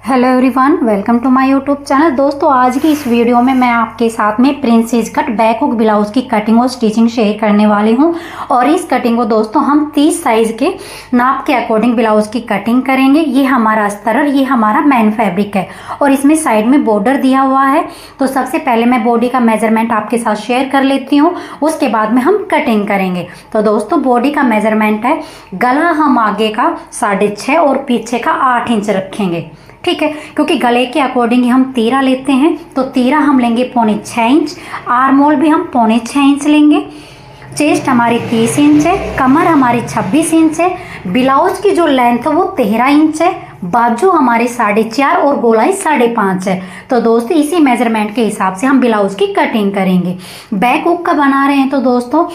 Hello everyone, welcome to my YouTube channel. दोस्तों, आज की इस वीडियो में मैं आपके साथ में princess cut back hook blouse की कटिंग और स्टिचिंग शेयर करने वाली हूं। और इस कटिंग को दोस्तों हम 30 साइज के नाप के अकॉर्डिंग ब्लाउज की कटिंग करेंगे। ये हमारा अस्तर और ये हमारा मेन फैब्रिक है और इसमें साइड में बॉर्डर दिया हुआ है। तो सबसे पहले मैं बॉडी का मेजरमेंट आपके साथ शेयर कर लेती हूँ, उसके बाद में हम कटिंग करेंगे। तो दोस्तों, बॉडी का मेजरमेंट है, गला हम आगे का 6.5 और पीछे का 8 इंच रखेंगे। ठीक है, क्योंकि गले के अकॉर्डिंग हम तीरा लेते हैं, तो तीरा हम लेंगे 6.25 इंच। आर्म होल भी हम 6.25 इंच लेंगे। चेस्ट हमारी 30 इंच है, कमर हमारी 26 इंच है, ब्लाउज की जो लेंथ है वो 13 इंच है, बाजू हमारे 4.5 और गोलाई 5.5 है। तो दोस्तों, इसी मेजरमेंट के हिसाब से हम ब्लाउज की कटिंग करेंगे। बैक हुक का बना रहे हैं तो दोस्तों,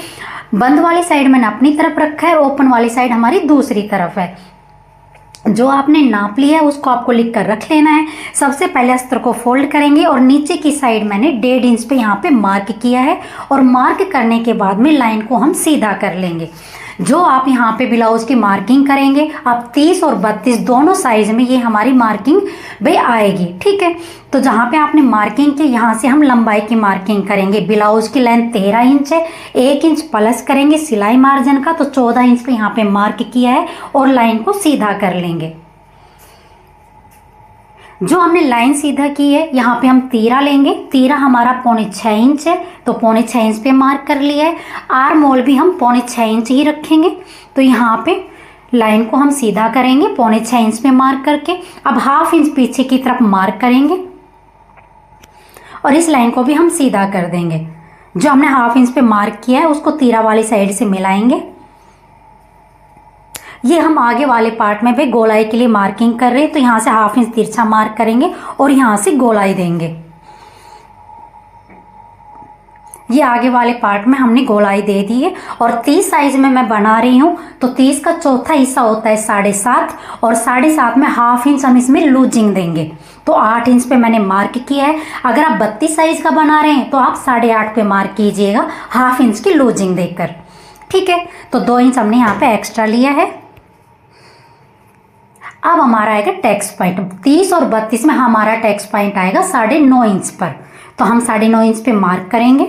बंद वाली साइड मैंने अपनी तरफ रखा है, ओपन वाली साइड हमारी दूसरी तरफ है। जो आपने नाप लिया है उसको आपको लिख कर रख लेना है। सबसे पहले अस्तर को फोल्ड करेंगे और नीचे की साइड मैंने 1.5 इंच पे यहाँ पे मार्क किया है और मार्क करने के बाद में लाइन को हम सीधा कर लेंगे। जो आप यहाँ पे ब्लाउज की मार्किंग करेंगे, आप 30 और 32 दोनों साइज में ये हमारी मार्किंग भी आएगी। ठीक है, तो जहाँ पे आपने मार्किंग की, यहाँ से हम लंबाई की मार्किंग करेंगे। ब्लाउज की लेंथ 13 इंच है, 1 इंच प्लस करेंगे सिलाई मार्जिन का, तो 14 इंच पे यहाँ पे मार्क किया है और लाइन को सीधा कर लेंगे। जो हमने लाइन सीधा की है, यहाँ पे हम तीरा लेंगे। तीरा हमारा 6.25 इंच है, तो 6.25 इंच पे मार्क कर लिया है। आर्म होल भी हम 6.25 इंच ही रखेंगे। तो यहाँ पे लाइन को हम सीधा करेंगे 6.25 इंच पे मार्क करके। अब 1/2 इंच पीछे की तरफ मार्क करेंगे और इस लाइन को भी हम सीधा कर देंगे। जो हमने 1/2 इंच पे मार्क किया है उसको तीरा वाली साइड से मिलाएंगे। ये हम आगे वाले पार्ट में भी गोलाई के लिए मार्किंग कर रहे हैं, तो यहाँ से 1/2 इंच तिरछा मार्क करेंगे और यहाँ से गोलाई देंगे। ये आगे वाले पार्ट में हमने गोलाई दे दी है। और 30 साइज में मैं बना रही हूँ, तो 30 का चौथा हिस्सा होता है 7.5 और 7.5 में 1/2 इंच हम इसमें लूजिंग देंगे। तो 8 इंच पे मैंने मार्क किया है। अगर आप 32 साइज का बना रहे हैं तो आप 8.5 पे मार्क कीजिएगा 1/2 इंच की लूजिंग देकर। ठीक है, तो 2 इंच हमने यहाँ पे एक्स्ट्रा लिया है। अब हमारा आएगा टैक्स पॉइंट। 30 और 32 में हमारा टैक्स पॉइंट आएगा 9.5 इंच पर, तो हम 9.5 इंच पे मार्क करेंगे।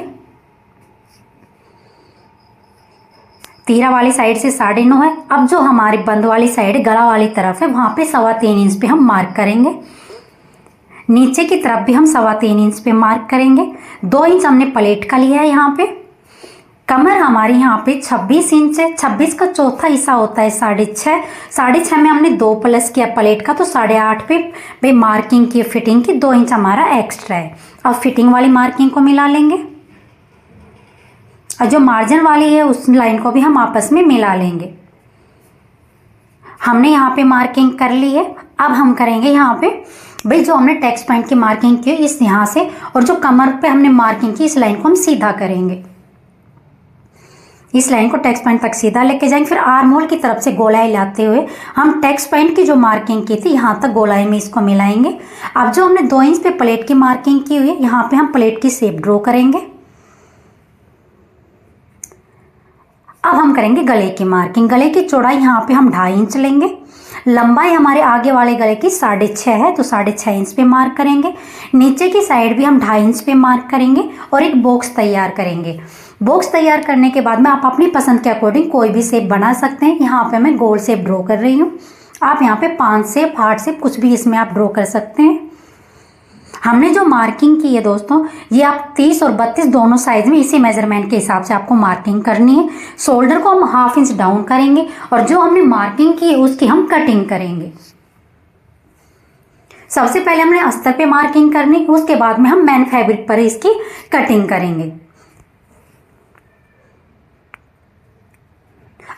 तीरा वाली साइड से 9.5 है। अब जो हमारी बंद वाली साइड गला वाली तरफ है, वहां पे 3.25 इंच पे हम मार्क करेंगे। नीचे की तरफ भी हम 3.25 इंच पे मार्क करेंगे। 2 इंच हमने प्लेट का लिया है। यहाँ पे कमर हमारी यहाँ पे 26 इंच है। 26 का चौथा हिस्सा होता है 6.5। 6.5 में हमने 2 प्लस किया प्लेट का, तो 8.5 पे मार्किंग की फिटिंग की 2 इंच हमारा एक्स्ट्रा है। अब फिटिंग वाली मार्किंग को मिला लेंगे और जो मार्जिन वाली है उस लाइन को भी हम आपस में मिला लेंगे। हमने यहाँ पे मार्किंग कर ली है। अब हम करेंगे यहाँ पे भाई, जो हमने टैक्स पॉइंट की मार्किंग की इस यहाँ से, और जो कमर पे हमने मार्किंग की इस लाइन को हम सीधा करेंगे। इस लाइन को टैक्स पॉइंट तक सीधा लेके जाएंगे। फिर आर्म होल की तरफ से गोलाई लाते हुए हम टैक्स पॉइंट की जो मार्किंग की थी यहाँ तक गोलाई में इसको मिलाएंगे। अब जो हमने 2 इंच पे प्लेट की मार्किंग की हुई है, यहाँ पे हम प्लेट की शेप ड्रॉ करेंगे। अब हम करेंगे गले की मार्किंग। गले की चौड़ाई यहाँ पे हम 2.5 इंच लेंगे। लंबाई हमारे आगे वाले गले की 6.5 है, तो 6.5 इंच पे मार्क करेंगे। नीचे की साइड भी हम 2.5 इंच पे मार्क करेंगे और एक बॉक्स तैयार करेंगे। बॉक्स तैयार करने के बाद में आप अपनी पसंद के अकॉर्डिंग कोई भी शेप बना सकते हैं। यहाँ पे मैं गोल शेप ड्रॉ कर रही हूँ। आप यहाँ पे 5 शेप, हार्ट शेप, कुछ भी इसमें आप ड्रॉ कर सकते हैं। हमने जो मार्किंग की है दोस्तों, ये आप 30 और 32 दोनों साइज में इसी मेजरमेंट के हिसाब से आपको मार्किंग करनी है। शोल्डर को हम 1/2 इंच डाउन करेंगे और जो हमने मार्किंग की है उसकी हम कटिंग करेंगे। सबसे पहले हमने अस्तर पे मार्किंग करनी, उसके बाद में हम मेन फैब्रिक पर इसकी कटिंग करेंगे।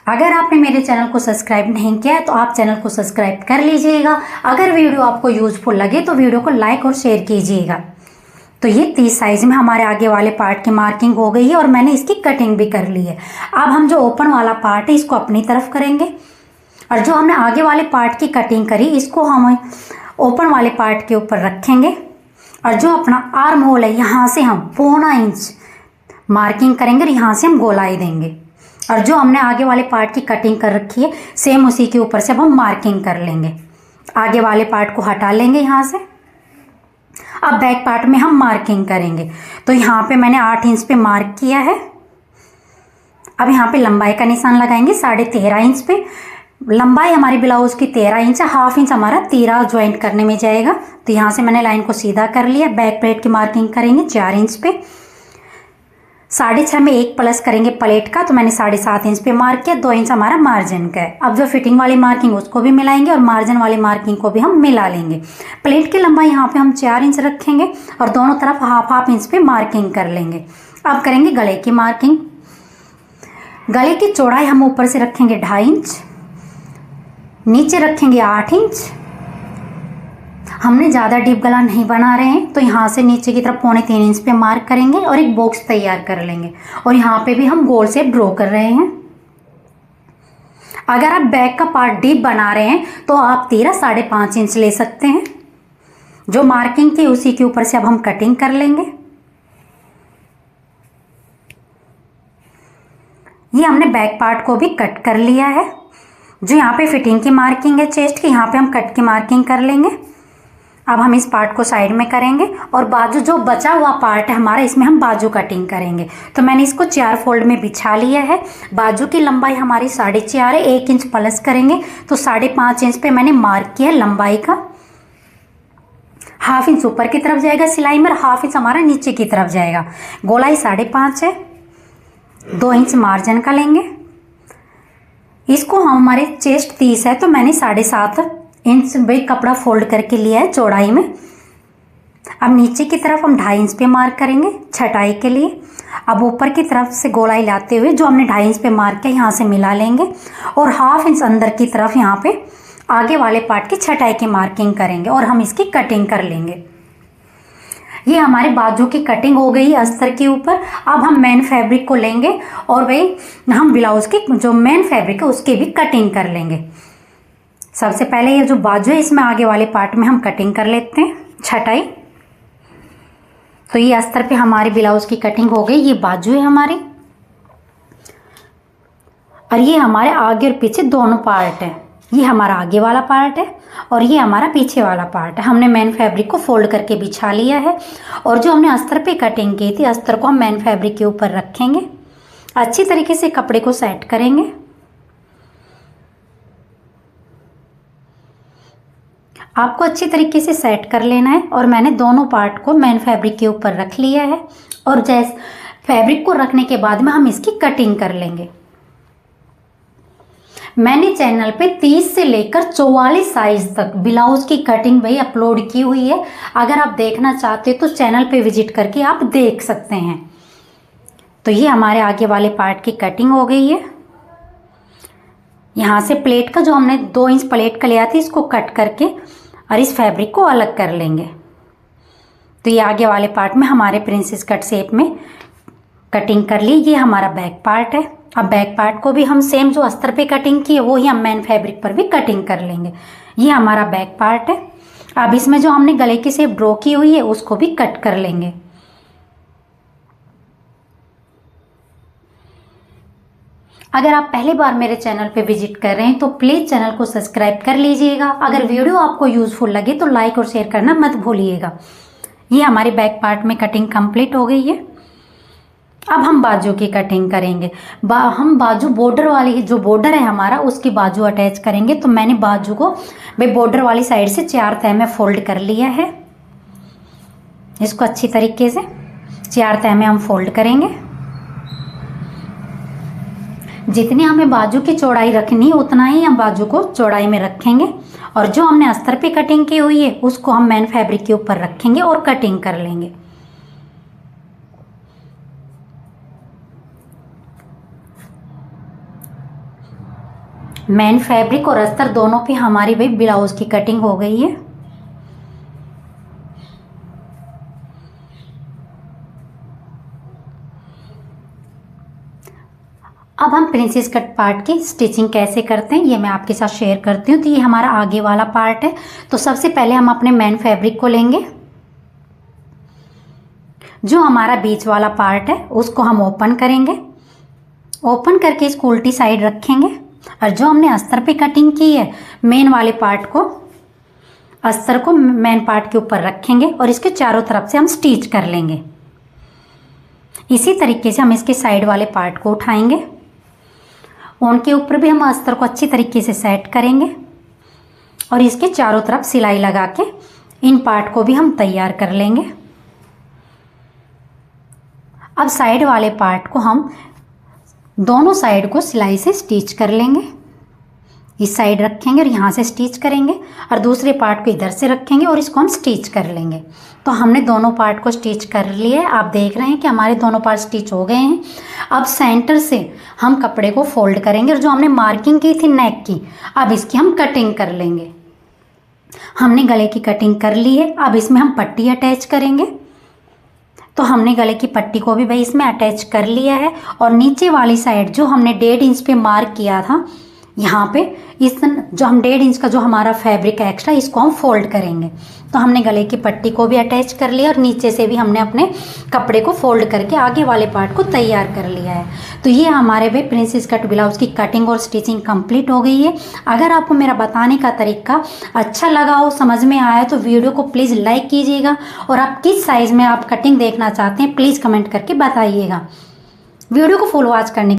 अगर आपने मेरे चैनल को सब्सक्राइब नहीं किया है तो आप चैनल को सब्सक्राइब कर लीजिएगा। अगर वीडियो आपको यूजफुल लगे तो वीडियो को लाइक और शेयर कीजिएगा। तो ये 30 साइज में हमारे आगे वाले पार्ट की मार्किंग हो गई है और मैंने इसकी कटिंग भी कर ली है। अब हम जो ओपन वाला पार्ट है इसको अपनी तरफ करेंगे और जो हमने आगे वाले पार्ट की कटिंग करी इसको हम ओपन वाले पार्ट के ऊपर रखेंगे। और जो अपना आर्म होल है यहाँ से हम 0.25 इंच मार्किंग करेंगे और यहाँ से हम गोलाई देंगे। और जो हमने आगे वाले पार्ट की कटिंग कर रखी है सेम उसी के ऊपर से अब हम मार्किंग कर लेंगे। आगे वाले पार्ट को हटा लेंगे यहाँ से। अब बैक पार्ट में हम मार्किंग करेंगे। तो यहाँ पे मैंने 8 इंच पे मार्क किया है। अब यहाँ पे लंबाई का निशान लगाएंगे 13.5 इंच पे। लंबाई हमारी ब्लाउज की 13 इंच है, 1/2 इंच हमारा तीरा ज्वाइंट करने में जाएगा। तो यहाँ से मैंने लाइन को सीधा कर लिया। बैक प्लेट की मार्किंग करेंगे 4 इंच पे। 6.5 में 1 प्लस करेंगे प्लेट का, तो मैंने 7.5 इंच पे मार्क किया। 2 इंच हमारा मार्जिन का है। अब जो फिटिंग वाली मार्किंग उसको भी मिलाएंगे और मार्जिन वाली मार्किंग को भी हम मिला लेंगे। प्लेट की लंबाई यहाँ पे हम 4 इंच रखेंगे और दोनों तरफ 1/2 इंच पे मार्किंग कर लेंगे। अब करेंगे गले की मार्किंग। गले की चौड़ाई हम ऊपर से रखेंगे 2.5 इंच, नीचे रखेंगे 8 इंच। हमने ज़्यादा डीप गला नहीं बना रहे हैं, तो यहाँ से नीचे की तरफ 3.25 इंच पे मार्क करेंगे और एक बॉक्स तैयार कर लेंगे। और यहाँ पे भी हम गोल शेप ड्रॉ कर रहे हैं। अगर आप बैक का पार्ट डीप बना रहे हैं तो आप तीरा 5.5 इंच ले सकते हैं। जो मार्किंग थी उसी के ऊपर से अब हम कटिंग कर लेंगे। ये हमने बैक पार्ट को भी कट कर लिया है। जो यहाँ पे फिटिंग की मार्किंग है चेस्ट की, यहाँ पे हम कट की मार्किंग कर लेंगे। अब हम इस पार्ट को साइड में करेंगे और बाजू जो बचा हुआ पार्ट है हमारा, इसमें हम बाजू कटिंग करेंगे। तो मैंने इसको 4 फोल्ड में बिछा लिया है। बाजू की लंबाई हमारी 4.5 है, 1 इंच प्लस करेंगे तो 5.5 इंच पे मैंने मार्क किया लंबाई का। 1/2 इंच ऊपर की तरफ जाएगा सिलाई में, 1/2 इंच हमारा नीचे की तरफ जाएगा। गोलाई 5.5 है, 2 इंच मार्जिन का लेंगे। इसको हमारे चेस्ट 30 है, तो मैंने 7.5 इंच भाई कपड़ा फोल्ड करके लिया है चौड़ाई में। अब नीचे की तरफ हम 2.5 इंच पे मार्क करेंगे छटाई के लिए। अब ऊपर की तरफ से गोलाई लाते हुए जो हमने 2.5 इंच पे मार्क किया यहाँ से मिला लेंगे और 1/2 इंच अंदर की तरफ यहाँ पे आगे वाले पार्ट की छटाई की मार्किंग करेंगे और हम इसकी कटिंग कर लेंगे। ये हमारे बाजू की कटिंग हो गई अस्तर के ऊपर। अब हम मेन फैब्रिक को लेंगे और भाई हम ब्लाउज की जो मेन फैब्रिक है उसकी भी कटिंग कर लेंगे। सबसे पहले ये जो बाजू है इसमें आगे वाले पार्ट में हम कटिंग कर लेते हैं छटाई। तो ये अस्तर पे हमारी ब्लाउज की कटिंग हो गई। ये बाजू है हमारी और ये हमारे आगे और पीछे दोनों पार्ट है। ये हमारा आगे वाला पार्ट है और ये हमारा पीछे वाला पार्ट है। हमने मेन फैब्रिक को फोल्ड करके बिछा लिया है और जो हमने अस्तर पे कटिंग की थी अस्तर को हम मेन फैब्रिक के ऊपर रखेंगे। अच्छी तरीके से कपड़े को सेट करेंगे। आपको अच्छी तरीके से सेट कर लेना है और मैंने दोनों पार्ट को मेन फैब्रिक के ऊपर रख लिया है। और जैसे फैब्रिक को रखने के बाद में हम इसकी कटिंग कर लेंगे। मैंने चैनल पे 30 से लेकर 44 साइज तक ब्लाउज की कटिंग भाई अपलोड की हुई है। अगर आप देखना चाहते हो तो चैनल पे विजिट करके आप देख सकते हैं। तो ये हमारे आगे वाले पार्ट की कटिंग हो गई है। यहाँ से प्लेट का जो हमने 2 इंच प्लेट का लिया था इसको कट करके और इस फैब्रिक को अलग कर लेंगे। तो ये आगे वाले पार्ट में हमारे प्रिंसेस कट शेप में कटिंग कर ली। ये हमारा बैक पार्ट है। अब बैक पार्ट को भी हम सेम जो अस्तर पे कटिंग की है वो ही हम मेन फैब्रिक पर भी कटिंग कर लेंगे। ये हमारा बैक पार्ट है। अब इसमें जो हमने गले की शेप ड्रॉ की हुई है उसको भी कट कर लेंगे। अगर आप पहली बार मेरे चैनल पे विजिट कर रहे हैं तो प्लीज़ चैनल को सब्सक्राइब कर लीजिएगा। अगर वीडियो आपको यूजफुल लगे तो लाइक और शेयर करना मत भूलिएगा। ये हमारी बैक पार्ट में कटिंग कंप्लीट हो गई है। अब हम बाजू की कटिंग करेंगे। हम बाजू बॉर्डर वाली जो बॉर्डर है हमारा उसकी बाजू अटैच करेंगे। तो मैंने बाजू को भाई बॉर्डर वाली साइड से 4 तह में फोल्ड कर लिया है। इसको अच्छी तरीके से 4 तह में हम फोल्ड करेंगे। जितनी हमें बाजू की चौड़ाई रखनी है उतना ही हम बाजू को चौड़ाई में रखेंगे और जो हमने अस्तर पे कटिंग की हुई है उसको हम मेन फैब्रिक के ऊपर रखेंगे और कटिंग कर लेंगे। मेन फैब्रिक और अस्तर दोनों पे हमारी भाई ब्लाउज की कटिंग हो गई है। अब हम प्रिंसेस कट पार्ट की स्टिचिंग कैसे करते हैं ये मैं आपके साथ शेयर करती हूँ। तो ये हमारा आगे वाला पार्ट है। तो सबसे पहले हम अपने मेन फैब्रिक को लेंगे। जो हमारा बीच वाला पार्ट है उसको हम ओपन करेंगे। ओपन करके इसको उल्टी साइड रखेंगे और जो हमने अस्तर पे कटिंग की है मेन वाले पार्ट को अस्तर को मेन पार्ट के ऊपर रखेंगे और इसके चारों तरफ से हम स्टिच कर लेंगे। इसी तरीके से हम इसके साइड वाले पार्ट को उठाएंगे, उनके ऊपर भी हम अस्तर को अच्छी तरीके से सेट करेंगे और इसके चारों तरफ सिलाई लगा के इन पार्ट को भी हम तैयार कर लेंगे। अब साइड वाले पार्ट को हम दोनों साइड को सिलाई से स्टिच कर लेंगे। इस साइड रखेंगे और यहाँ से स्टिच करेंगे और दूसरे पार्ट को इधर से रखेंगे और इसको हम स्टिच कर लेंगे। तो हमने दोनों पार्ट को स्टिच कर लिए। आप देख रहे हैं कि हमारे दोनों पार्ट स्टिच हो गए हैं। अब सेंटर से हम कपड़े को फोल्ड करेंगे और जो हमने मार्किंग की थी नेक की, अब इसकी हम कटिंग कर लेंगे। हमने गले की कटिंग कर ली है। अब इसमें हम पट्टी अटैच करेंगे। तो हमने गले की पट्टी को भी भाई इसमें अटैच कर लिया है और नीचे वाली साइड जो हमने 1.5 इंच पे मार्क किया था, यहाँ पे इस जो हम 1.5 इंच का जो हमारा फैब्रिक है एक्स्ट्रा, इसको हम फोल्ड करेंगे। तो हमने गले की पट्टी को भी अटैच कर लिया और नीचे से भी हमने अपने कपड़े को फोल्ड करके आगे वाले पार्ट को तैयार कर लिया है। तो ये हमारे भाई प्रिंसेस कट ब्लाउज की कटिंग और स्टिचिंग कंप्लीट हो गई है। अगर आपको मेरा बताने का तरीका अच्छा लगा हो, समझ में आया, तो वीडियो को प्लीज़ लाइक कीजिएगा और आप किस साइज़ में आप कटिंग देखना चाहते हैं प्लीज़ कमेंट करके बताइएगा। वीडियो को फुल वॉच करने